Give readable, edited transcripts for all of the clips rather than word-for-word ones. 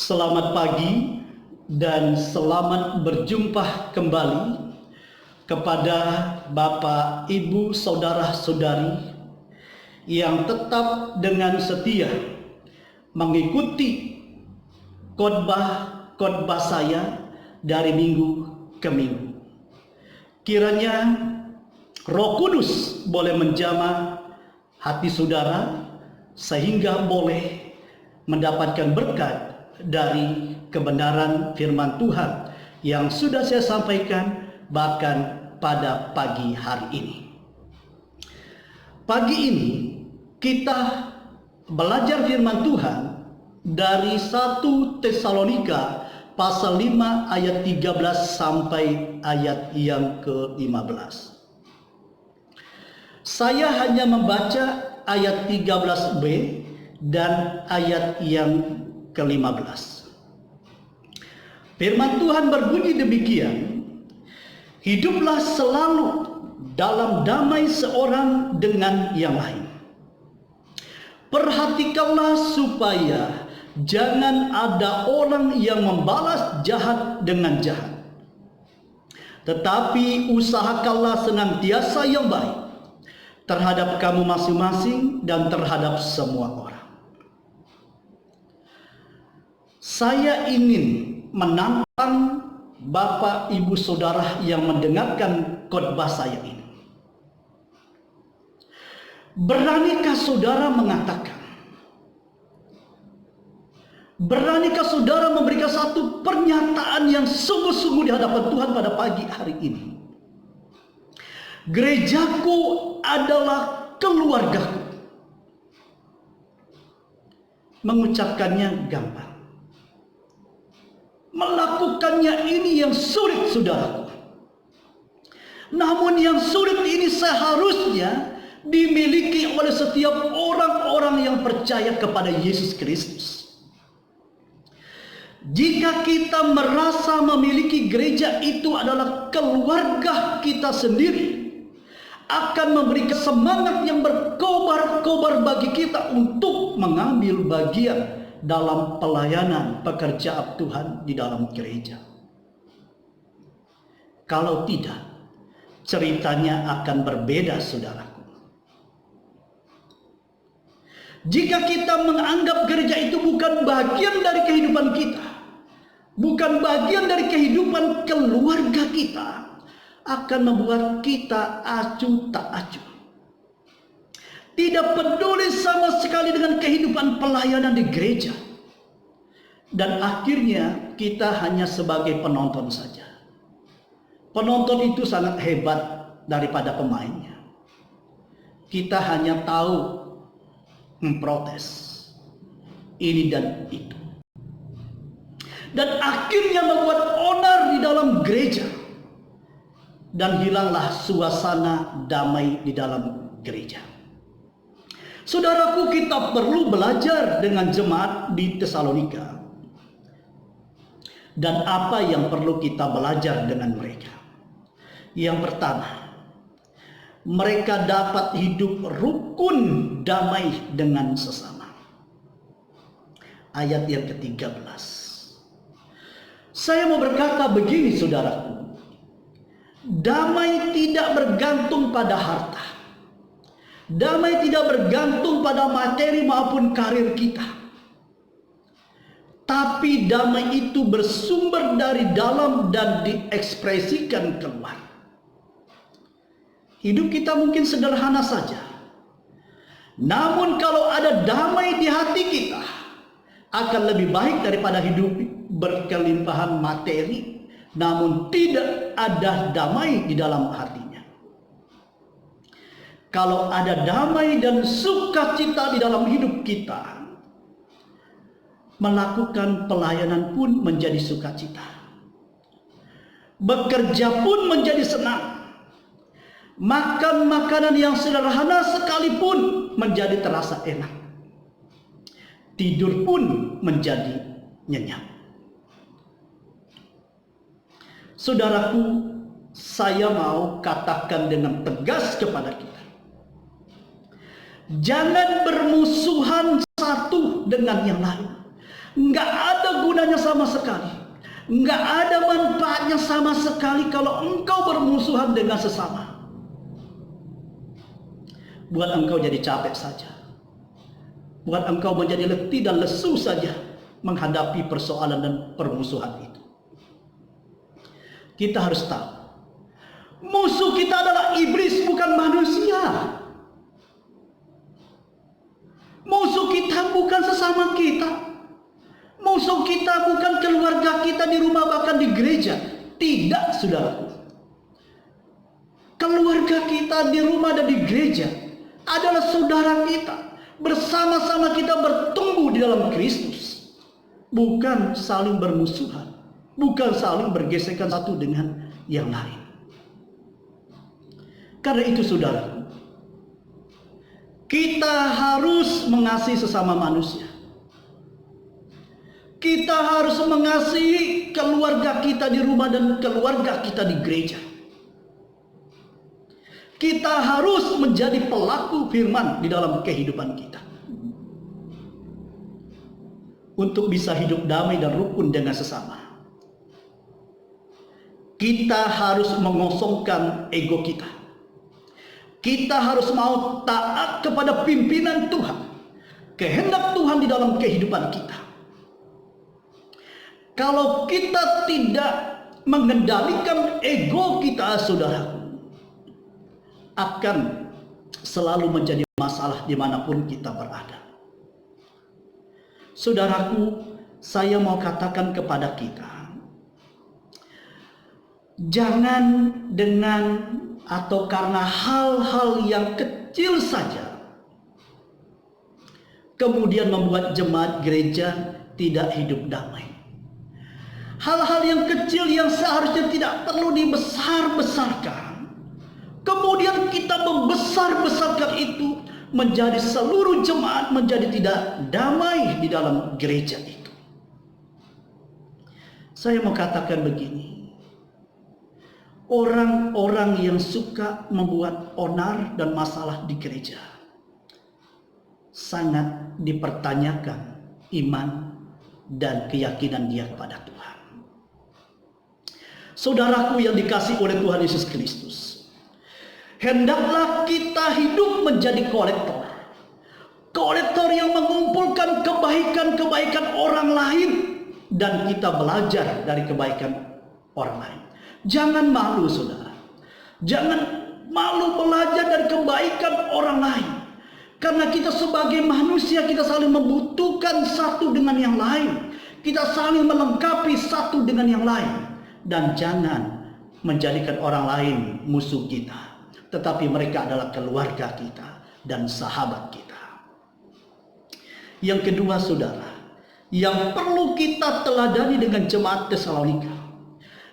Selamat pagi dan selamat berjumpa kembali kepada Bapak, Ibu, Saudara-saudari yang tetap dengan setia mengikuti khotbah saya dari minggu ke minggu. Kiranya Roh Kudus boleh menjamah hati saudara sehingga boleh mendapatkan berkat dari kebenaran firman Tuhan yang sudah saya sampaikan bahkan pada pagi hari ini. Pagi ini kita belajar firman Tuhan dari 1 Tesalonika pasal 5 ayat 13 sampai ayat yang ke-15. Saya hanya membaca ayat 13b dan ayat yang ke-15. Firman Tuhan berbunyi demikian, hiduplah selalu dalam damai seorang dengan yang lain. Perhatikanlah supaya jangan ada orang yang membalas jahat dengan jahat. Tetapi usahakanlah senantiasa yang baik terhadap kamu masing-masing dan terhadap semua orang. Saya ingin menantang Bapak, Ibu, Saudara yang mendengarkan khotbah saya ini. Beranikah saudara mengatakan? Beranikah saudara memberikan satu pernyataan yang sungguh-sungguh di hadapan Tuhan pada pagi hari ini? Gerejaku adalah keluargaku. Mengucapkannya gampang. Melakukannya ini yang sulit, saudaraku. Namun yang sulit ini seharusnya dimiliki oleh setiap orang-orang yang percaya kepada Yesus Kristus. Jika kita merasa memiliki gereja itu adalah keluarga kita sendiri, akan memberikan semangat yang berkobar-kobar bagi kita untuk mengambil bagian dalam pelayanan pekerjaan Tuhan di dalam gereja. Kalau tidak, ceritanya akan berbeda, saudaraku. Jika kita menganggap gereja itu bukan bagian dari kehidupan kita, bukan bagian dari kehidupan keluarga kita, akan membuat kita acuh tak acuh. Tidak peduli sama sekali dengan kehidupan pelayanan di gereja. Dan akhirnya kita hanya sebagai penonton saja. Penonton itu sangat hebat daripada pemainnya. Kita hanya tahu memprotes ini dan itu. Dan akhirnya membuat onar di dalam gereja. Dan hilanglah suasana damai di dalam gereja. Saudaraku, kita perlu belajar dengan jemaat di Tesalonika. Dan apa yang perlu kita belajar dengan mereka? Yang pertama, mereka dapat hidup rukun damai dengan sesama. Ayat yang ke-13. Saya mau berkata begini, saudaraku. Damai tidak bergantung pada harta. Damai tidak bergantung pada materi maupun karir kita. Tapi damai itu bersumber dari dalam dan diekspresikan keluar. Hidup kita mungkin sederhana saja. Namun kalau ada damai di hati kita, akan lebih baik daripada hidup berkelimpahan materi, namun tidak ada damai di dalam hatinya. Kalau ada damai dan sukacita di dalam hidup kita, melakukan pelayanan pun menjadi sukacita. Bekerja pun menjadi senang. Makan makanan yang sederhana sekalipun menjadi terasa enak. Tidur pun menjadi nyenyak. Saudaraku, saya mau katakan dengan tegas kepada kita. Jangan bermusuhan satu dengan yang lain. Nggak ada gunanya sama sekali. Nggak ada manfaatnya sama sekali kalau engkau bermusuhan dengan sesama. Buat engkau jadi capek saja. Buat engkau menjadi letih dan lesu saja menghadapi persoalan dan permusuhan itu. Kita harus tahu, musuh kita adalah iblis, bukan manusia. Musuh kita bukan sesama kita. Musuh kita bukan keluarga kita di rumah, bahkan di gereja. Tidak, saudaraku. Keluarga kita di rumah dan di gereja adalah saudara kita. Bersama-sama kita bertumbuh di dalam Kristus. Bukan saling bermusuhan. Bukan saling bergesekan satu dengan yang lain. Karena itu, saudaraku, kita harus mengasihi sesama manusia. Kita harus mengasihi keluarga kita di rumah dan keluarga kita di gereja. Kita harus menjadi pelaku firman di dalam kehidupan kita. Untuk bisa hidup damai dan rukun dengan sesama. Kita harus mengosongkan ego kita. Kita harus mau taat kepada pimpinan Tuhan. Kehendak Tuhan di dalam kehidupan kita. Kalau kita tidak mengendalikan ego kita, saudaraku, akan selalu menjadi masalah dimanapun kita berada. Saudaraku, saya mau katakan kepada kita, jangan dengan atau karena hal-hal yang kecil saja kemudian membuat jemaat gereja tidak hidup damai. Hal-hal yang kecil yang seharusnya tidak perlu dibesar-besarkan, kemudian kita membesar-besarkan itu, menjadi seluruh jemaat menjadi tidak damai di dalam gereja itu. Saya mau katakan begini, orang-orang yang suka membuat onar dan masalah di gereja sangat dipertanyakan iman dan keyakinan dia kepada Tuhan. Saudaraku yang dikasihi oleh Tuhan Yesus Kristus, hendaklah kita hidup menjadi kolektor. Kolektor yang mengumpulkan kebaikan-kebaikan orang lain, dan kita belajar dari kebaikan orang lain. Jangan malu, saudara. Jangan malu belajar dari kebaikan orang lain. Karena kita sebagai manusia, kita saling membutuhkan satu dengan yang lain. Kita saling melengkapi satu dengan yang lain. Dan jangan menjadikan orang lain musuh kita, tetapi mereka adalah keluarga kita dan sahabat kita. Yang kedua, saudara, yang perlu kita teladani dengan jemaat Tesalonika,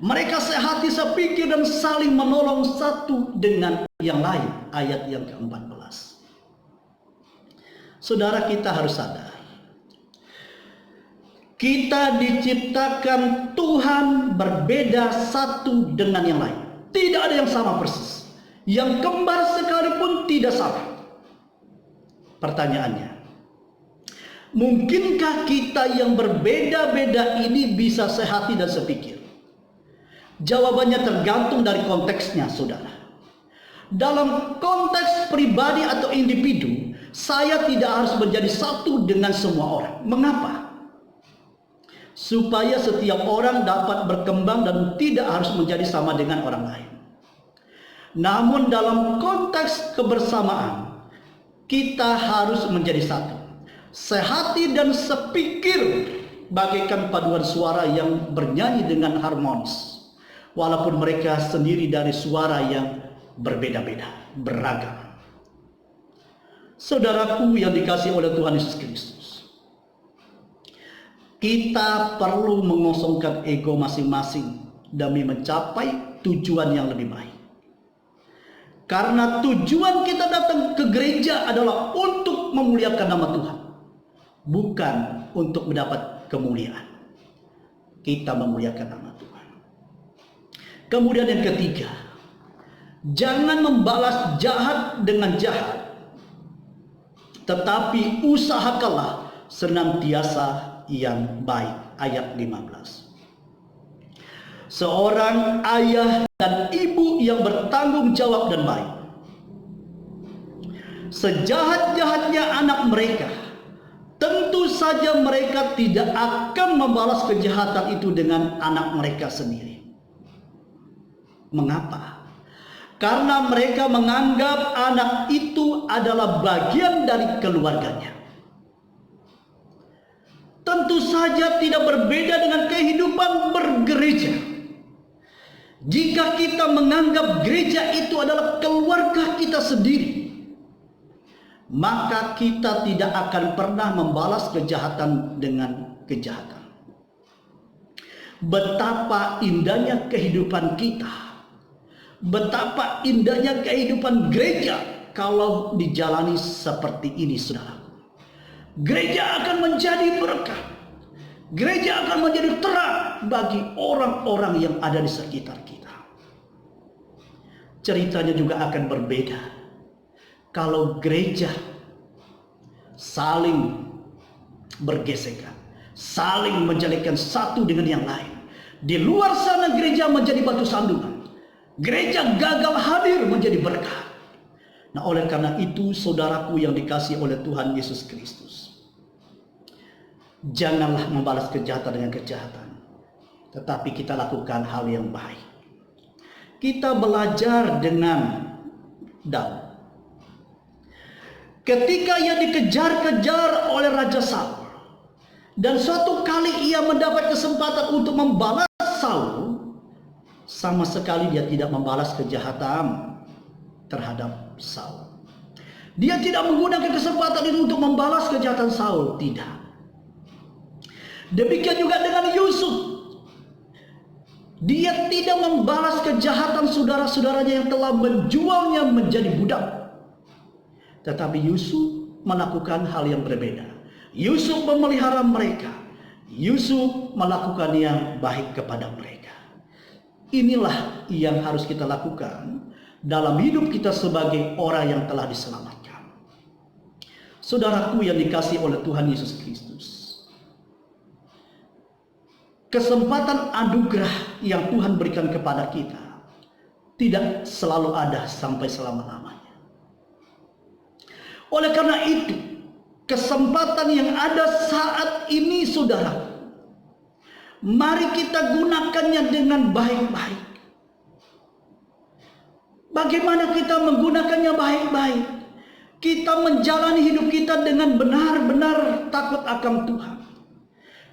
mereka sehati sepikir dan saling menolong satu dengan yang lain. Ayat yang ke-14. Saudara, kita harus sadar, kita diciptakan Tuhan berbeda satu dengan yang lain. Tidak ada yang sama persis. Yang kembar sekalipun tidak sama. Pertanyaannya, mungkinkah kita yang berbeda-beda ini bisa sehati dan sepikir? Jawabannya tergantung dari konteksnya, saudara. Dalam konteks pribadi atau individu, saya tidak harus menjadi satu dengan semua orang. Mengapa? Supaya setiap orang dapat berkembang dan tidak harus menjadi sama dengan orang lain. Namun dalam konteks kebersamaan, kita harus menjadi satu, sehati dan sepikir, bagaikan paduan suara yang bernyanyi dengan harmonis, walaupun mereka sendiri dari suara yang berbeda-beda, beragam. Saudaraku yang dikasihi oleh Tuhan Yesus Kristus, kita perlu mengosongkan ego masing-masing demi mencapai tujuan yang lebih baik. Karena tujuan kita datang ke gereja adalah untuk memuliakan nama Tuhan, bukan untuk mendapat kemuliaan. Kita memuliakan nama Tuhan. Kemudian yang ketiga, jangan membalas jahat dengan jahat, tetapi usahakanlah senantiasa yang baik. Ayat 15. Seorang ayah dan ibu yang bertanggung jawab dan baik. Sejahat-jahatnya anak mereka, tentu saja mereka tidak akan membalas kejahatan itu dengan anak mereka sendiri. Mengapa? Karena mereka menganggap anak itu adalah bagian dari keluarganya. Tentu saja tidak berbeda dengan kehidupan bergereja. Jika kita menganggap gereja itu adalah keluarga kita sendiri, maka kita tidak akan pernah membalas kejahatan dengan kejahatan. Betapa indahnya kehidupan kita. Betapa indahnya kehidupan gereja kalau dijalani seperti ini, saudara. Gereja akan menjadi berkah. Gereja akan menjadi terang bagi orang-orang yang ada di sekitar kita. Ceritanya juga akan berbeda kalau gereja saling bergesekan, saling menjelekkan satu dengan yang lain. Di luar sana gereja menjadi batu sandungan. Gereja gagal hadir menjadi berkah. Nah, oleh karena itu, saudaraku yang dikasihi oleh Tuhan Yesus Kristus, janganlah membalas kejahatan dengan kejahatan, tetapi kita lakukan hal yang baik. Kita belajar dengan Daud. Ketika ia dikejar-kejar oleh Raja Saul, dan suatu kali ia mendapat kesempatan untuk membalas Saul, sama sekali dia tidak membalas kejahatan terhadap Saul. Dia tidak menggunakan kesempatan itu untuk membalas kejahatan Saul, tidak. Demikian juga dengan Yusuf. Dia tidak membalas kejahatan saudara-saudaranya yang telah menjualnya menjadi budak. Tetapi Yusuf melakukan hal yang berbeda. Yusuf memelihara mereka. Yusuf melakukan yang baik kepada mereka. Inilah yang harus kita lakukan dalam hidup kita sebagai orang yang telah diselamatkan. Saudaraku yang dikasihi oleh Tuhan Yesus Kristus, kesempatan anugerah yang Tuhan berikan kepada kita tidak selalu ada sampai selama-lamanya. Oleh karena itu, kesempatan yang ada saat ini, saudara, mari kita gunakannya dengan baik-baik. Bagaimana kita menggunakannya baik-baik? Kita menjalani hidup kita dengan benar-benar takut akan Tuhan.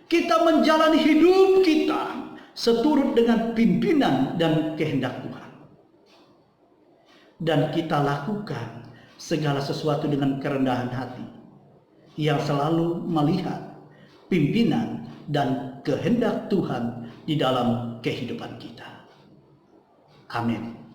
Kita menjalani hidup kita seturut dengan pimpinan dan kehendak Tuhan. Dan kita lakukan segala sesuatu dengan kerendahan hati, yang selalu melihat pimpinan dan kehendak Tuhan di dalam kehidupan kita. Amin.